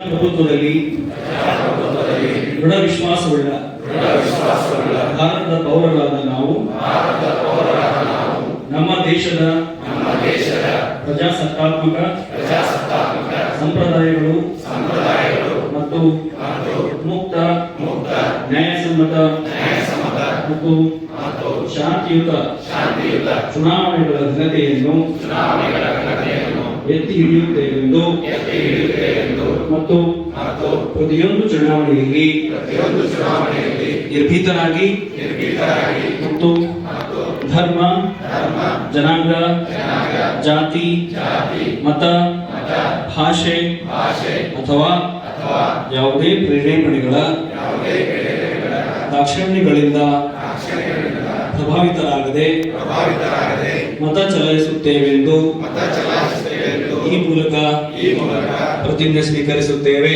ಪ್ರಭುತ್ವದಲ್ಲಿ ದೃಢ ವಿಶ್ವಾಸವುಳ್ಳ ಭಾರತದ ಪೌರರಾದ ನಾವು ನಮ್ಮ ದೇಶದ ಪ್ರಜಾಸತ್ತಾತ್ಮಕ ಸಂಪ್ರದಾಯಗಳು ಮತ್ತು ಮುಕ್ತ ನ್ಯಾಯಸಮ್ಮತ ಮತ್ತು ಶಾಂತಿಯುತ ಚುನಾವಣೆಗಳ ಘನತೆಯನ್ನು ಎತ್ತಿ ಹಿಡಿಯುತ್ತೇವೆಂದು ಮತ್ತು ಪ್ರತಿಯೊಂದು ಚುನಾವಣೆಯಲ್ಲಿ ನಿರ್ಭೀತರಾಗಿ ಮತ್ತು ಧರ್ಮ, ಜನಾಂಗ, ಜಾತಿ, ಮತ, ಭಾಷೆ ಅಥವಾ ಯಾವುದೇ ಪ್ರೇರೇಪಣೆಗಳ ದಾಕ್ಷಿಣ್ಯಗಳಿಂದ ಪ್ರಭಾವಿತರಾಗದೆ ಮತ ಚಲಾಯಿಸುತ್ತೇವೆಂದು ಈ ಮೂಲಕ ಪ್ರತಿಜ್ಞೆ ಸ್ವೀಕರಿಸುತ್ತೇವೆ.